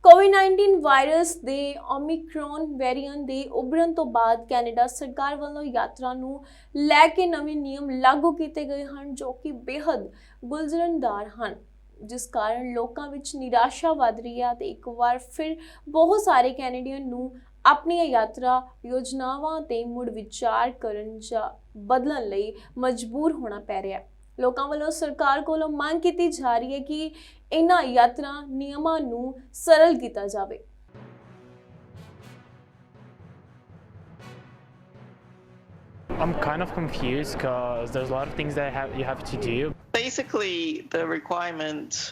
ਕੋਵਿਡ-19 virus ਦੇ Omicron variant ਦੇ ਉਭਰਨ ਤੋਂ ਬਾਅਦ ਕੈਨੇਡਾ ਸਰਕਾਰ ਵੱਲੋਂ ਯਾਤਰਾ ਨੂੰ ਲੈ ਕੇ ਨਵੇਂ ਨਿਯਮ ਲਾਗੂ ਕੀਤੇ ਗਏ ਹਨ ਜੋ ਕਿ ਬੇहद ਗੁੰਝਲਦਾਰ ਹਨ, ਜਿਸ ਕਾਰਨ ਲੋਕਾਂ ਵਿੱਚ ਨਿਰਾਸ਼ਾ ਵੱਧ ਰਹੀ ਹੈ ਤੇ ਇੱਕ ਵਾਰ ਫਿਰ ਬਹੁਤ ਸਾਰੇ ਕੈਨੇਡੀਅਨ ਨੂੰ ਆਪਣੀਆਂ ਯਾਤਰਾ ਯੋਜਨਾਵਾਂ ਤੇ ਮੁੜ ਵਿਚਾਰ ਕਰਨ ਜਾਂ ਬਦਲਣ ਲਈ ਮਜਬੂਰ ਹੋਣਾ ਪੈ ਰਿਹਾ ਹੈ। ਲੋਕਾਂ ਵੱਲੋਂ ਸਰਕਾਰ ਕੋਲੋਂ ਮੰਗ ਕੀਤੀ ਜਾ ਰਹੀ ਹੈ ਕਿ ਇਹਨਾਂ ਯਾਤਰਾ ਨਿਯਮਾਂ ਨੂੰ ਸਰਲ ਕੀਤਾ ਜਾਵੇ। I'm kind of confused because there's a lot of things that you have to do. Basically, the requirement,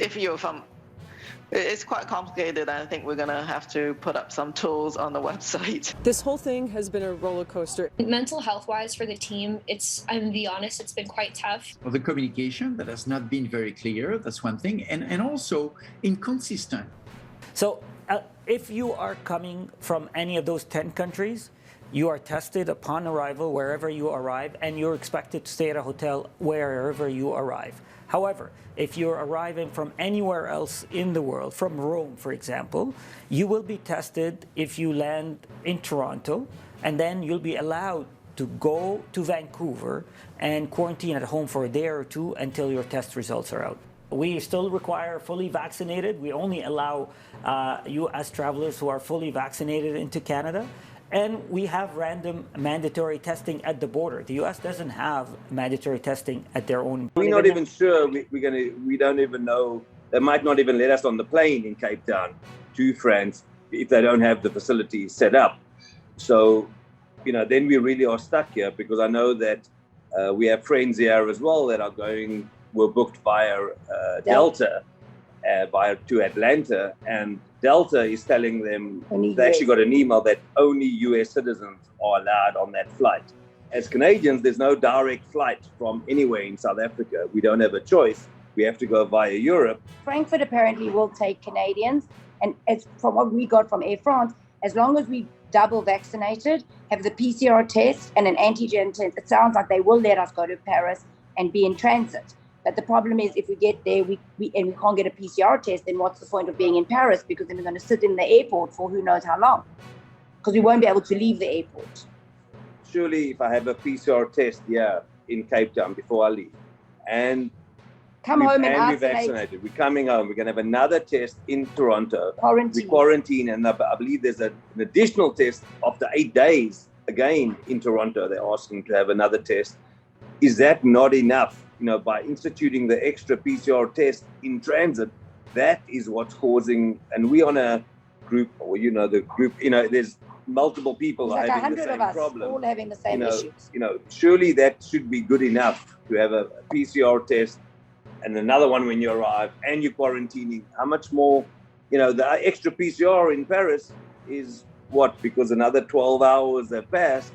if you're from, it's quite complicated. I think we're going to have to put up some tools on the website. This whole thing has been a roller coaster. Mental health-wise for the team, I'm gonna be honest, it's been quite tough. Well, the communication that has not been very clear, that's one thing, and also inconsistent. So if you are coming from any of those 10 countries, you are tested upon arrival wherever you arrive, and you're expected to stay at a hotel wherever you arrive. However, if you're arriving from anywhere else in the world, from Rome, for example, you will be tested if you land in Toronto, and then you'll be allowed to go to Vancouver and quarantine at home for a day or two until your test results are out. We still require fully vaccinated. We only allow US travelers who are fully vaccinated into Canada. And we have random mandatory testing at the border. The US doesn't have mandatory testing at their own. We're not even sure. We don't even know. They might not even let us on the plane in Cape Town to France if they don't have the facilities set up. So, then we really are stuck here, because I know that we have friends here as well that were booked via Delta to Atlanta, and Delta is telling them they actually got an email that only US citizens are allowed on that flight. As Canadians, there's no direct flight from anywhere in South Africa. We don't have a choice. We have to go via Europe. Frankfurt apparently will take Canadians, and it's from what we got from Air France, as long as we double vaccinated, have the PCR test and an antigen test, it sounds like they will let us go to Paris and be in transit. But the problem is, if we get there we can't get a PCR test, then what's the point of being in Paris? Because then we're going to sit in the airport for who knows how long, because we won't be able to leave the airport. Surely if I have a PCR test here in Cape Town before I leave, and we're vaccinated, we're coming home, we're going to have another test in Toronto. We quarantine, and I believe there's an additional test after 8 days again in Toronto. They're asking to have another test. Is that not enough? By instituting the extra PCR test in transit, that is what's causing, and we on a group, or the group, there's multiple people like having the same problem, all having the same issues. Surely that should be good enough to have a PCR test and another one when you arrive, and you're quarantining. How much more, the extra PCR in Paris is what? Because another 12 hours have passed,